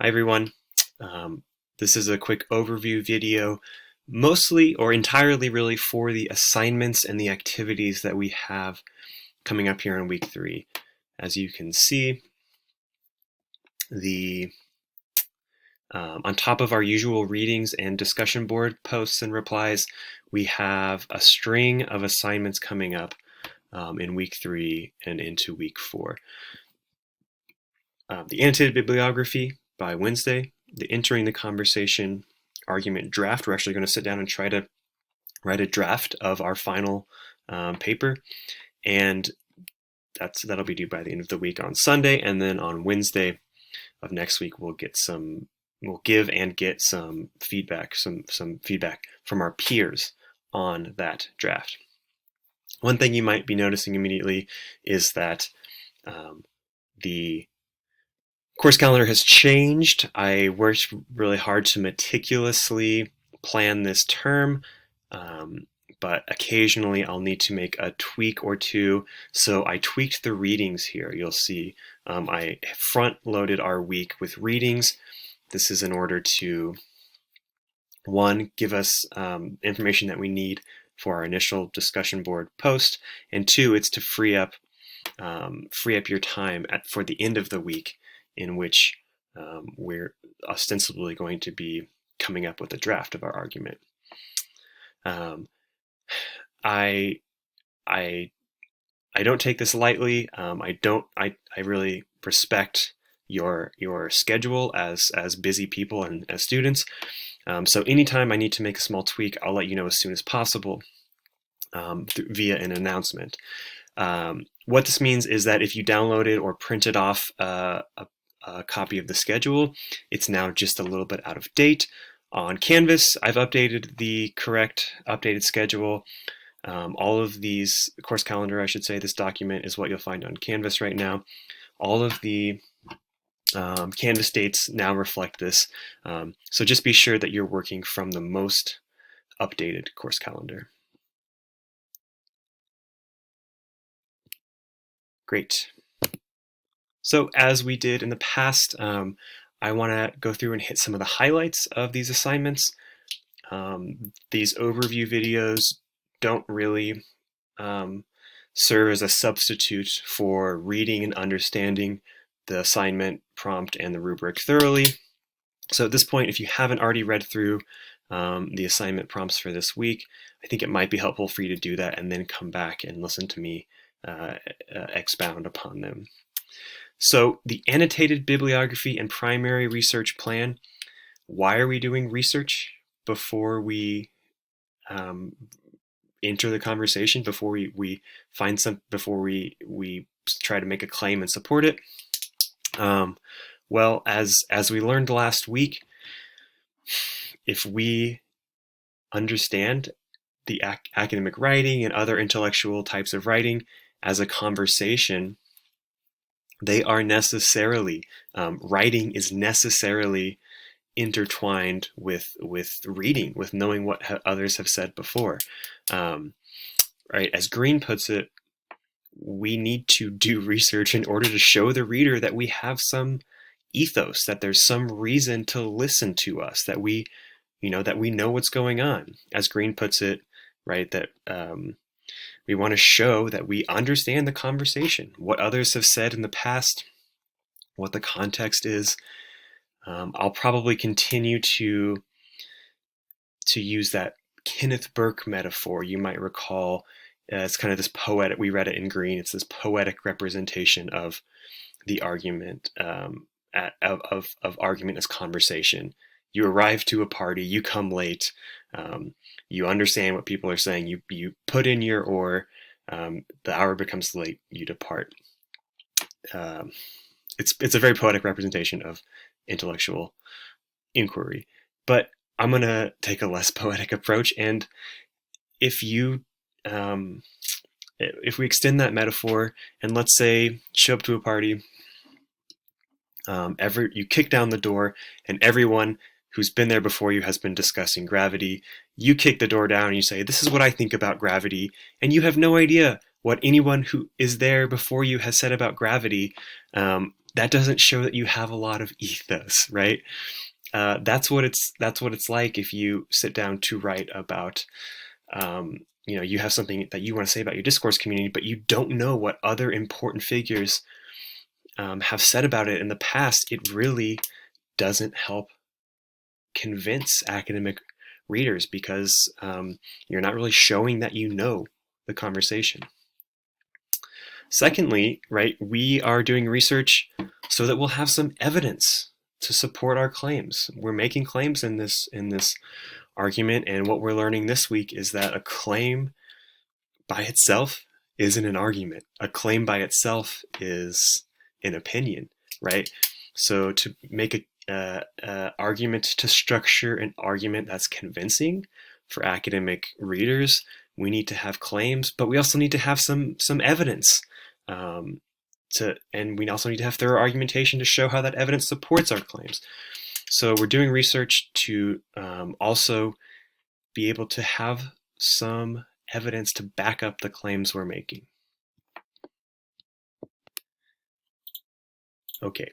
Hi everyone. This is a quick overview video, mostly or entirely really for the assignments and the activities that we have coming up here in week 3. As you can see, on top of our usual readings and discussion board posts and replies, we have a string of assignments coming up in week 3 and into week 4. The annotated bibliography by Wednesday, the entering the conversation argument draft. We're actually going to sit down and try to write a draft of our final paper, and that'll be due by the end of the week on Sunday, and then on Wednesday of next week we'll give and get some feedback, some feedback from our peers on that draft. One thing you might be noticing immediately is that the course calendar has changed. I worked really hard to meticulously plan this term, but occasionally I'll need to make a tweak or two. So I tweaked the readings here. You'll see I front-loaded our week with readings. This is in order to, one, give us information that we need for our initial discussion board post, and two, it's to free up your time for the end of the week, in which we're ostensibly going to be coming up with a draft of our argument. I don't take this lightly. I really respect your schedule as busy people and as students. So anytime I need to make a small tweak, I'll let you know as soon as possible via an announcement. What this means is that if you downloaded or printed off a copy of the schedule, it's now just a little bit out of date. On Canvas, I've updated the correct updated schedule. All of these, course calendar, I should say, this document is what you'll find on Canvas right now. All of the Canvas dates now reflect this. So just be sure that you're working from the most updated course calendar. Great. So as we did in the past, I want to go through and hit some of the highlights of these assignments. These overview videos don't really serve as a substitute for reading and understanding the assignment prompt and the rubric thoroughly. So at this point, if you haven't already read through the assignment prompts for this week, I think it might be helpful for you to do that and then come back and listen to me expound upon them. So the annotated bibliography and primary research plan. Why are we doing research before we enter the conversation, before we find before we try to make a claim and support it? Well, as we learned last week, if we understand the academic writing and other intellectual types of writing as a conversation, they are necessarily, writing is necessarily intertwined with reading, with knowing what others have said before. Right? As Green puts it, we need to do research in order to show the reader that we have some ethos, that there's some reason to listen to us, that we know what's going on. As Green puts it, right, that we want to show that we understand the conversation, what others have said in the past, what the context is. I'll probably continue to use that Kenneth Burke metaphor. You might recall it's kind of this poetic, we read it in Green, it's this poetic representation of the argument, of argument as conversation. You arrive to a party, you come late, you understand what people are saying, you put in your oar, the hour becomes late, you depart. It's a very poetic representation of intellectual inquiry. But I'm going to take a less poetic approach, and if we extend that metaphor, and let's say show up to a party, you kick down the door, and everyone who's been there before you has been discussing gravity. You kick the door down and you say, "This is what I think about gravity," and you have no idea what anyone who is there before you has said about gravity. that doesn't show that you have a lot of ethos, right? That's what it's like if you sit down to write about, you have something that you want to say about your discourse community, but you don't know what other important figures have said about it in the past. It really doesn't help convince academic readers because you're not really showing that you know the conversation. Secondly, right, we are doing research so that we'll have some evidence to support our claims. We're making claims in this argument, and what we're learning this week is that a claim by itself isn't an argument. A claim by itself is an opinion, right? So to make a argument, to structure an argument that's convincing for academic readers, we need to have claims, but we also need to have some evidence. And we also need to have thorough argumentation to show how that evidence supports our claims. So we're doing research to also be able to have some evidence to back up the claims we're making. Okay.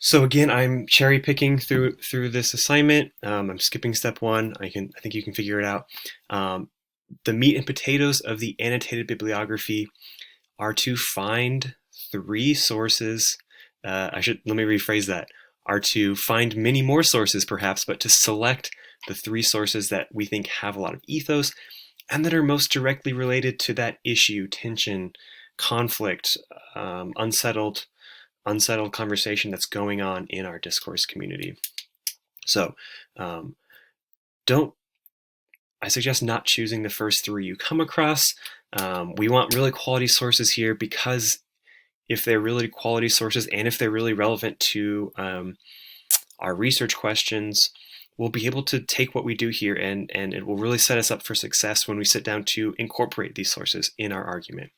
So again, I'm cherry picking through this assignment. I'm skipping step 1. I think you can figure it out. The meat and potatoes of the annotated bibliography are to find 3 sources. Let me rephrase that. Are to find many more sources perhaps, but to select the 3 sources that we think have a lot of ethos and that are most directly related to that issue, tension, conflict, unsettled conversation that's going on in our discourse community. So I suggest not choosing the first 3 you come across. We want really quality sources here because if they're really quality sources and if they're really relevant to our research questions, we'll be able to take what we do here and it will really set us up for success when we sit down to incorporate these sources in our argument.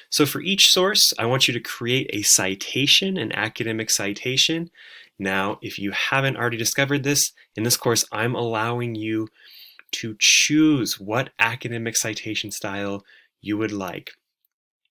So for each source, I want you to create a citation, an academic citation. Now, if you haven't already discovered this, in this course, I'm allowing you to choose what academic citation style you would like.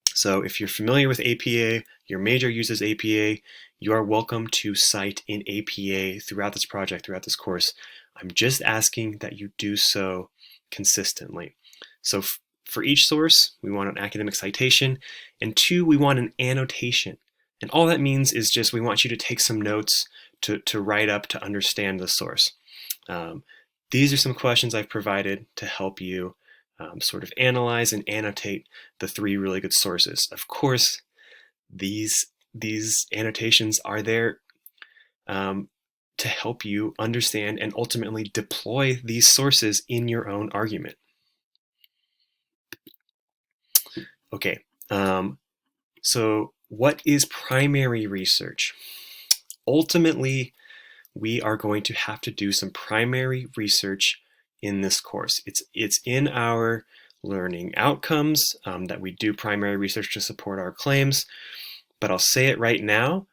So if you're familiar with APA, your major uses APA, you are welcome to cite in APA throughout this project, throughout this course. I'm just asking that you do so consistently. So for each source, we want an academic citation, and 2, we want an annotation. And all that means is just we want you to take some notes to write up to understand the source. These are some questions I've provided to help you sort of analyze and annotate the 3 really good sources. Of course, these annotations are there to help you understand and ultimately deploy these sources in your own argument. Okay, so what is primary research? Ultimately, we are going to have to do some primary research in this course. It's in our learning outcomes that we do primary research to support our claims, but I'll say it right now,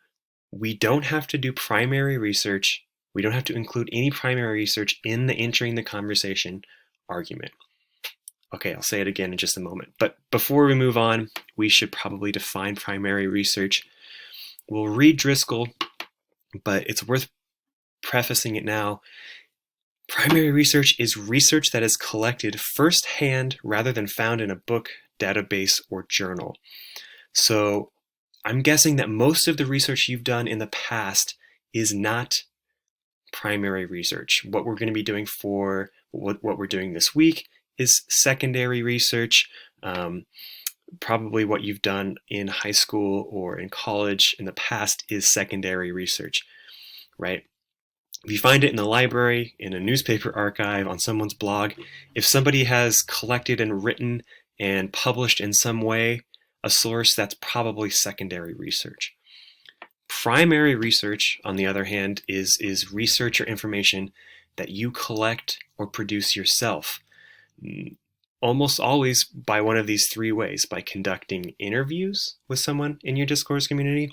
we don't have to do primary research. We don't have to include any primary research in the entering the conversation argument. Okay, I'll say it again in just a moment. But before we move on, we should probably define primary research. We'll read Driscoll, but it's worth prefacing it now. Primary research is research that is collected firsthand rather than found in a book, database, or journal. So I'm guessing that most of the research you've done in the past is not primary research. What we're going to be doing for what we're doing this week is secondary research. Probably what you've done in high school or in college in the past is secondary research, right? If you find it in the library, in a newspaper archive, on someone's blog, if somebody has collected and written and published in some way a source, that's probably secondary research. Primary research, on the other hand, is research or information that you collect or produce yourself. Almost always by one of these 3 ways: by conducting interviews with someone in your discourse community,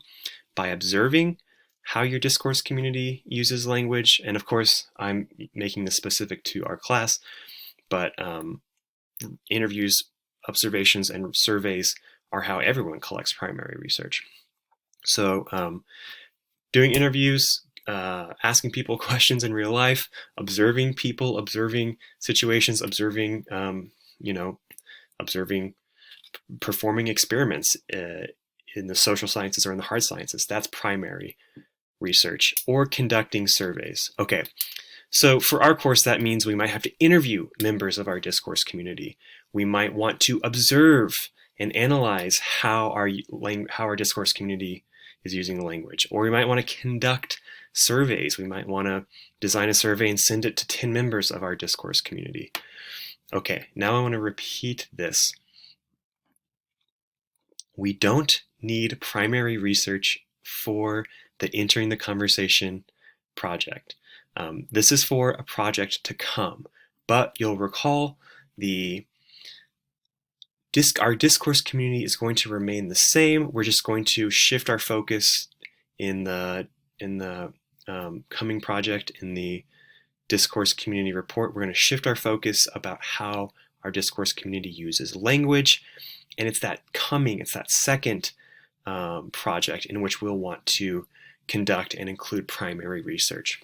by observing how your discourse community uses language, and of course I'm making this specific to our class, but interviews, observations, and surveys are how everyone collects primary research. So doing interviews, asking people questions in real life, observing people, observing situations, observing, observing performing experiments in the social sciences or in the hard sciences. That's primary research. Or conducting surveys. Okay, so for our course, that means we might have to interview members of our discourse community. We might want to observe and analyze how our discourse community is using the language. Or we might want to conduct surveys. We might want to design a survey and send it to 10 members of our discourse community. Okay, now I want to repeat this. We don't need primary research for the Entering the Conversation project. This is for a project to come, but you'll recall our discourse community is going to remain the same. We're just going to shift our focus in the coming project, in the discourse community report. We're going to shift our focus about how our discourse community uses language, and it's that second project in which we'll want to conduct and include primary research.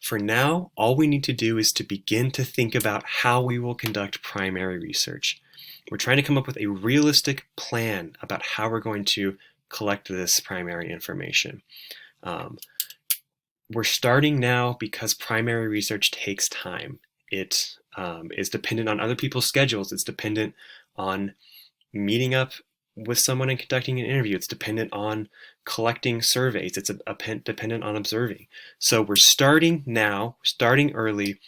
For now, all we need to do is to begin to think about how we will conduct primary research. We're trying to come up with a realistic plan about how we're going to collect this primary information. We're starting now because primary research takes time. It is dependent on other people's schedules. It's dependent on meeting up with someone and conducting an interview. It's dependent on collecting surveys. It's dependent on observing. So we're starting now, starting early,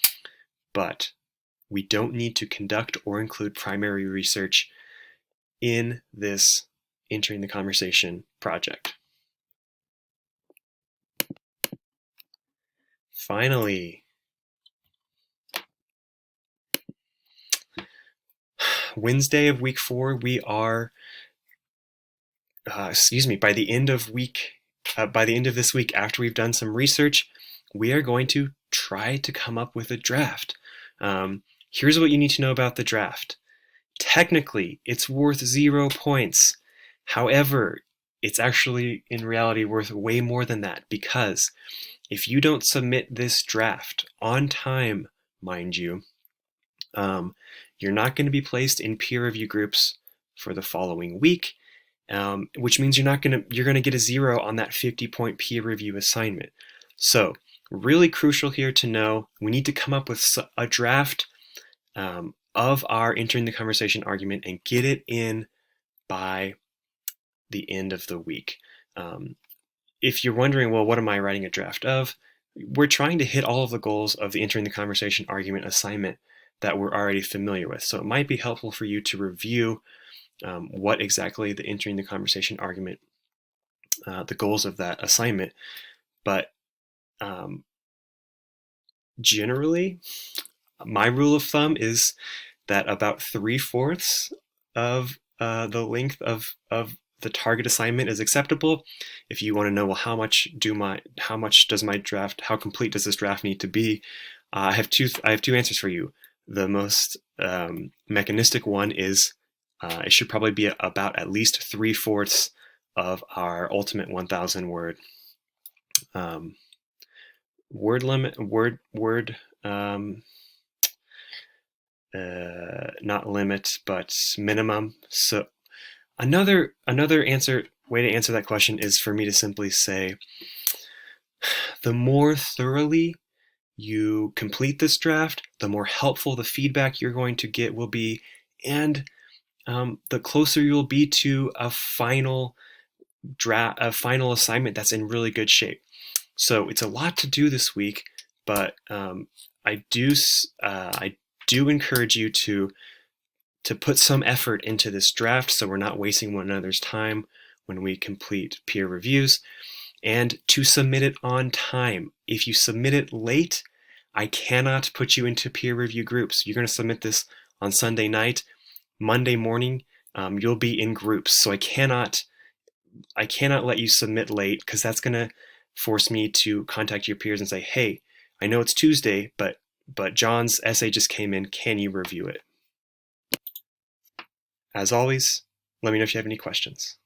but we don't need to conduct or include primary research in this Entering the Conversation project. Finally, Wednesday of week 4, we are by the end of this week, after we've done some research, we are going to try to come up with a draft. Here's what you need to know about the draft. Technically, it's worth 0 points. However, it's actually in reality worth way more than that, because if you don't submit this draft on time, mind you, you're not going to be placed in peer review groups for the following week. Which means you're going to get a 0 on that 50-point peer review assignment. So really crucial here to know, we need to come up with a draft of our Entering the Conversation argument and get it in by the end of the week. If you're wondering, well, what am I writing a draft of? We're trying to hit all of the goals of the Entering the Conversation argument assignment that we're already familiar with. So it might be helpful for you to review what exactly the Entering the Conversation argument, the goals of that assignment. But generally, my rule of thumb is that about 3/4 of the length of the target assignment is acceptable. If you want to know, well, how complete does this draft need to be? I have two answers for you. The most mechanistic one is it should probably be about at least 3/4 of our ultimate 1,000 word word limit, not limit, but minimum. So another way to answer that question is for me to simply say, the more thoroughly you complete this draft, the more helpful the feedback you're going to get will be, and the closer you'll be to a final assignment that's in really good shape. So it's a lot to do this week, but I do encourage you to put some effort into this draft, so we're not wasting one another's time when we complete peer reviews, and to submit it on time. If you submit it late, I cannot put you into peer review groups. You're going to submit this on Sunday night. Monday morning, you'll be in groups. So I cannot let you submit late, because that's going to force me to contact your peers and say, hey, I know it's Tuesday, but John's essay just came in. Can you review it? As always, let me know if you have any questions.